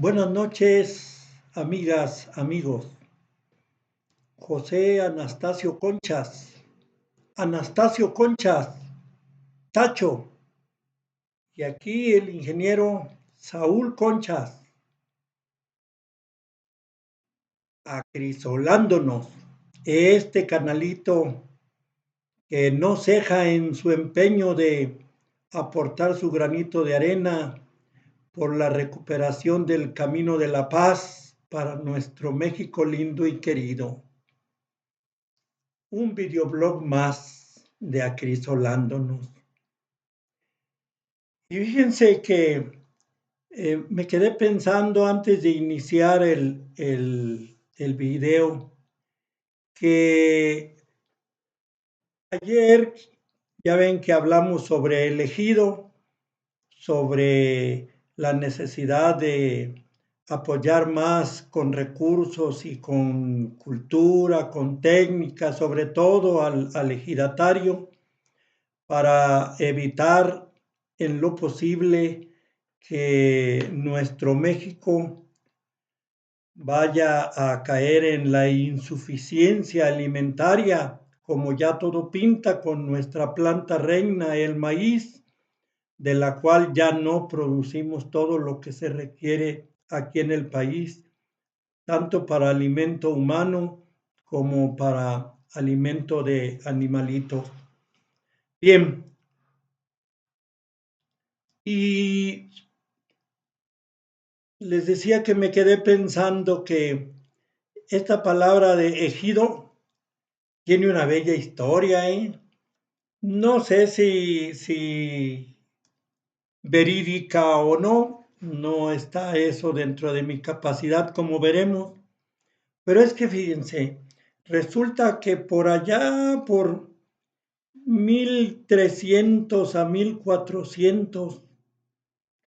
Buenas noches, amigas, amigos. José Anastasio Conchas, Tacho, y aquí el ingeniero Saúl Conchas, acrisolándonos. Este canalito que no ceja en su empeño de aportar su granito de arena por la recuperación del camino de la paz para nuestro México lindo y querido. Un videoblog más de Acrisolándonos. Y fíjense que me quedé pensando antes de iniciar el video que ayer ya ven que hablamos sobre el ejido, sobre la necesidad de apoyar más con recursos y con cultura, con técnica, sobre todo al ejidatario, para evitar en lo posible que nuestro México vaya a caer en la insuficiencia alimentaria, como ya todo pinta con nuestra planta reina, el maíz, de la cual ya no producimos todo lo que se requiere aquí en el país, tanto para alimento humano como para alimento de animalitos. Bien, y les decía que me quedé pensando que esta palabra de ejido tiene una bella historia, ¿eh? No sé si verídica o no, no está eso dentro de mi capacidad, como veremos, pero es que fíjense, resulta que por allá, por 1300 a 1400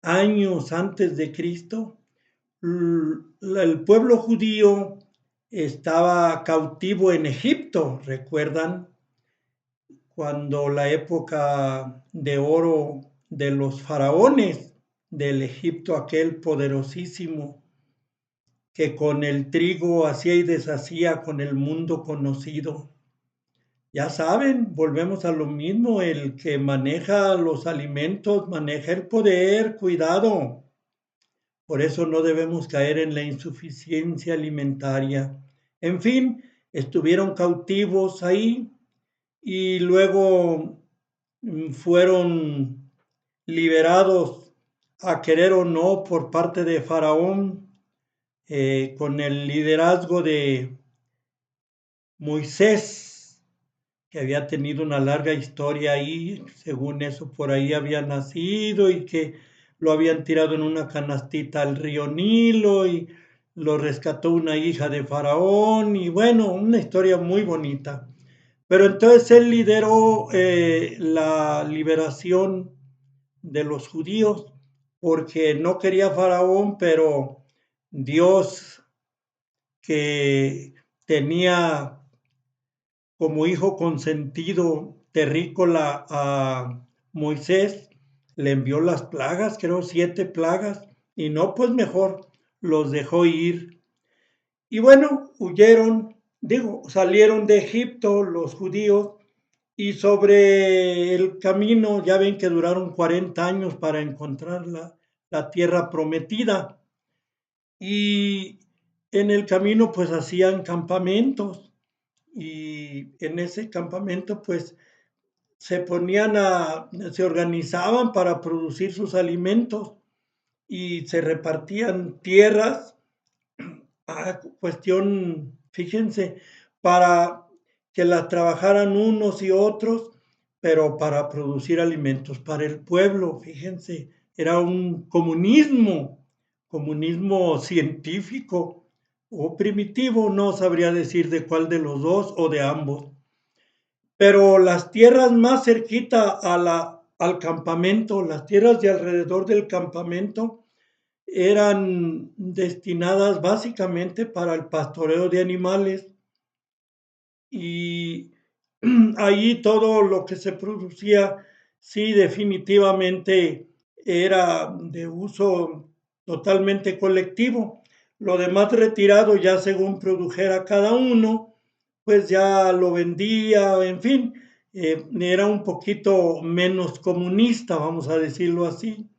años antes de Cristo, el pueblo judío estaba cautivo en Egipto, ¿recuerdan? Cuando la época de oro de los faraones del Egipto, aquel poderosísimo que con el trigo hacía y deshacía con el mundo conocido. Ya saben, volvemos a lo mismo, el que maneja los alimentos, maneja el poder, cuidado. Por eso no debemos caer en la insuficiencia alimentaria. En fin, estuvieron cautivos ahí y luego fueron liberados a querer o no por parte de Faraón, con el liderazgo de Moisés, que había tenido una larga historia ahí, según eso por ahí había nacido y que lo habían tirado en una canastita al río Nilo y lo rescató una hija de Faraón y bueno, una historia muy bonita. Pero entonces él lideró la liberación de los judíos porque no quería Faraón, pero Dios, que tenía como hijo consentido terrícola a Moisés, le envió las plagas, creo 7 plagas, y no, pues mejor los dejó ir. Y bueno, huyeron, digo, salieron de Egipto los judíos y sobre el camino, ya ven que duraron 40 años para encontrar la tierra prometida. Y en el camino pues hacían campamentos y en ese campamento pues se organizaban para producir sus alimentos y se repartían tierras a cuestión, fíjense, para que las trabajaran unos y otros, pero para producir alimentos para el pueblo, fíjense, era un comunismo científico o primitivo, no sabría decir de cuál de los dos o de ambos. Pero las tierras más cerquita al campamento, las tierras de alrededor del campamento, eran destinadas básicamente para el pastoreo de animales y ahí todo lo que se producía, sí, definitivamente era de uso totalmente colectivo. Lo demás retirado ya según produjera cada uno, pues ya lo vendía, en fin, era un poquito menos comunista, vamos a decirlo así.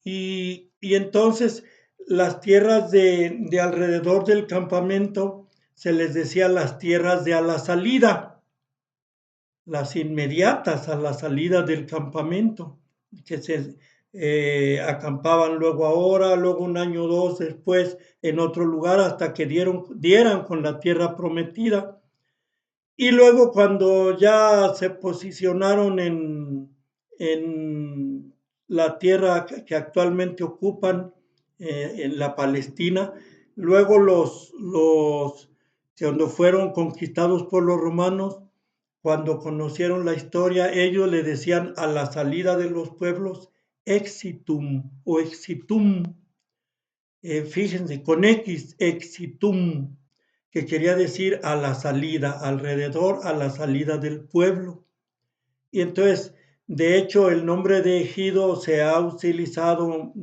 Y entonces las tierras de alrededor del campamento se les decía las tierras de a la salida, las inmediatas a la salida del campamento, que se acampaban luego ahora, luego un año o dos después en otro lugar hasta que dieran con la tierra prometida. Y luego cuando ya se posicionaron en la tierra que actualmente ocupan, en la Palestina, luego cuando fueron conquistados por los romanos, cuando conocieron la historia, ellos le decían a la salida de los pueblos exitum o exitum, fíjense, con X, exitum, que quería decir a la salida, alrededor, a la salida del pueblo. Y entonces, de hecho, el nombre de ejido se ha utilizado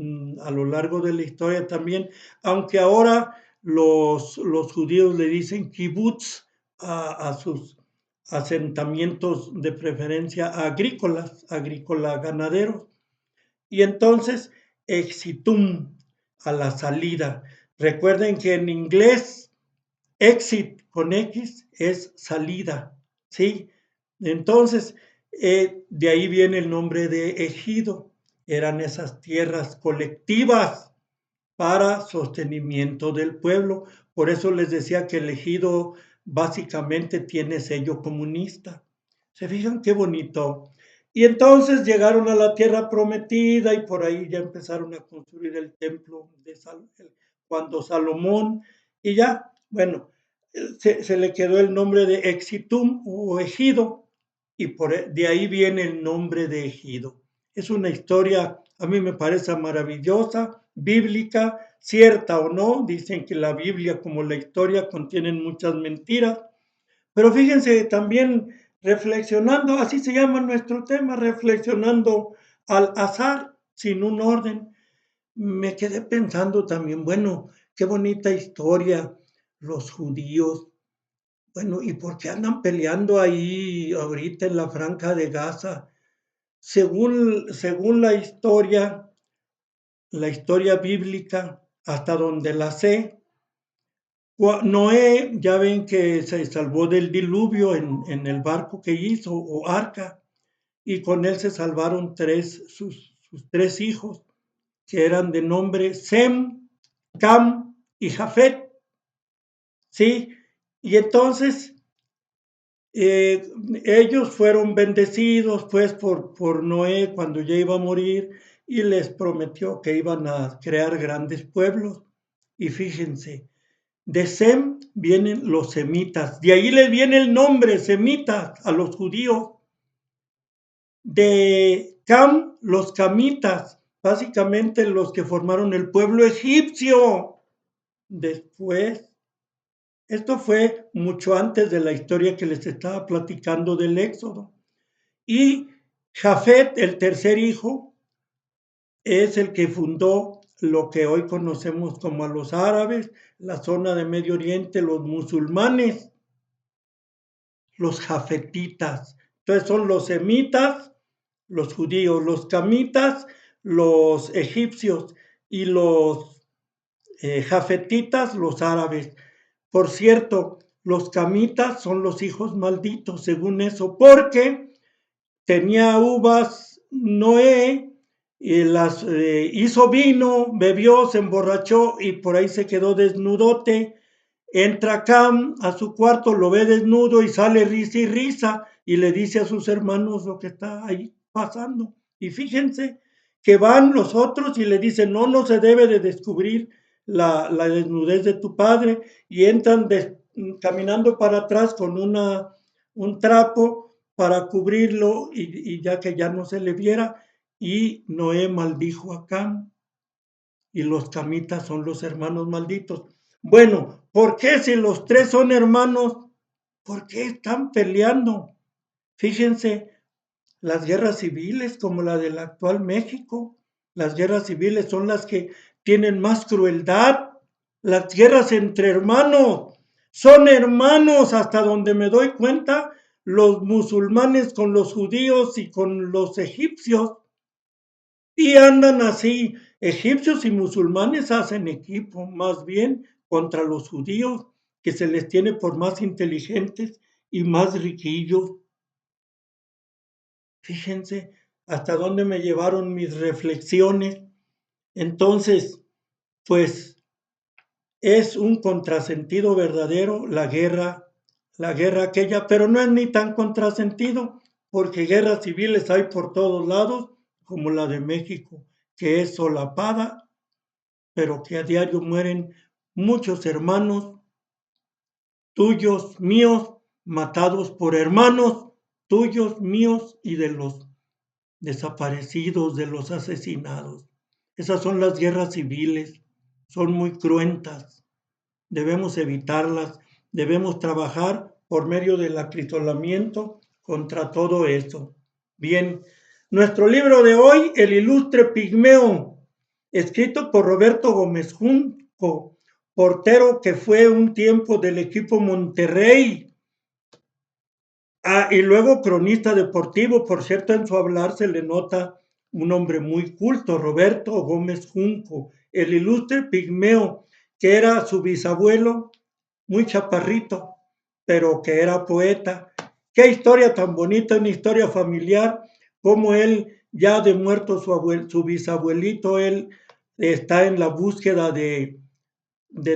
a lo largo de la historia también, aunque ahora los judíos le dicen kibutz a sus asentamientos de preferencia agrícolas, agrícola ganaderos. Y entonces, exitum, a la salida. Recuerden que en inglés, exit con X es salida, ¿sí? Entonces, de ahí viene el nombre de ejido. Eran esas tierras colectivas para sostenimiento del pueblo. Por eso les decía que el ejido básicamente tiene sello comunista. ¿Se fijan qué bonito? Y entonces llegaron a la tierra prometida y por ahí ya empezaron a construir el templo cuando Salomón, y ya, bueno, se le quedó el nombre de Exitum o ejido, y de ahí viene el nombre de ejido. Es una historia, a mí me parece maravillosa, bíblica, cierta o no. Dicen que la Biblia como la historia contienen muchas mentiras, pero fíjense también reflexionando, así se llama nuestro tema, reflexionando al azar, sin un orden. Me quedé pensando también, bueno, qué bonita historia los judíos. Bueno, ¿y por qué andan peleando ahí ahorita en la Franja de Gaza? Según la historia bíblica, hasta donde la sé, Noé, ya ven que se salvó del diluvio en el barco que hizo, o arca, y con él se salvaron sus tres hijos, que eran de nombre Sem, Cam y Jafet, ¿sí? Y entonces eh, ellos fueron bendecidos pues por Noé cuando ya iba a morir y les prometió que iban a crear grandes pueblos. Y fíjense, de Sem vienen los semitas, de ahí les viene el nombre semitas a los judíos. De Cam, los camitas, básicamente los que formaron el pueblo egipcio. Después, esto fue mucho antes de la historia que les estaba platicando del Éxodo. Y Jafet, el tercer hijo, es el que fundó lo que hoy conocemos como a los árabes, la zona de Medio Oriente, los musulmanes, los jafetitas. Entonces son los semitas, los judíos, los camitas, los egipcios, y los jafetitas, los árabes. Por cierto, los camitas son los hijos malditos, según eso, porque tenía uvas Noé, y las hizo vino, bebió, se emborrachó y por ahí se quedó desnudote. Entra Cam a su cuarto, lo ve desnudo y sale risa y risa y le dice a sus hermanos lo que está ahí pasando. Y fíjense que van los otros y le dicen, no, no se debe de descubrir la desnudez de tu padre, y entran caminando para atrás con un trapo para cubrirlo y ya que ya no se le viera. Y Noé maldijo a Cam, y los camitas son los hermanos malditos. Bueno, ¿por qué si los tres son hermanos? ¿Por qué están peleando? Fíjense, las guerras civiles como la del actual México, las guerras civiles son las que tienen más crueldad. Las guerras entre hermanos son hermanos hasta donde me doy cuenta, los musulmanes con los judíos y con los egipcios. Y andan así, egipcios y musulmanes hacen equipo, más bien contra los judíos, que se les tiene por más inteligentes y más riquillos. Fíjense hasta dónde me llevaron mis reflexiones. Entonces, pues es un contrasentido verdadero la guerra aquella, pero no es ni tan contrasentido, porque guerras civiles hay por todos lados, como la de México, que es solapada, pero que a diario mueren muchos hermanos tuyos, míos, matados por hermanos tuyos, míos y de los desaparecidos, de los asesinados. Esas son las guerras civiles, son muy cruentas, debemos evitarlas, debemos trabajar por medio del acrisolamiento contra todo eso. Bien, nuestro libro de hoy, El ilustre pigmeo, escrito por Roberto Gómez Junco, portero que fue un tiempo del equipo Monterrey. Y luego cronista deportivo, por cierto, en su hablar se le nota un hombre muy culto, Roberto Gómez Junco, el ilustre pigmeo, que era su bisabuelo, muy chaparrito, pero que era poeta. Qué historia tan bonita, una historia familiar, como él, ya de muerto su bisabuelito, él está en la búsqueda de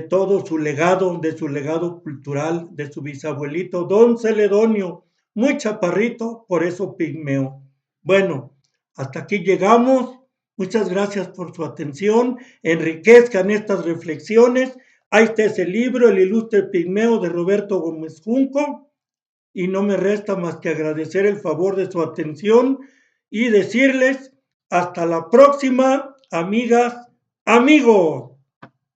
todo su legado, de su legado cultural, de su bisabuelito, don Celedonio, muy chaparrito, por eso pigmeo. Bueno, hasta aquí llegamos. Muchas gracias por su atención. Enriquezcan estas reflexiones. Ahí está ese libro, El ilustre pigmeo de Roberto Gómez Junco. Y no me resta más que agradecer el favor de su atención y decirles hasta la próxima, amigas, amigos.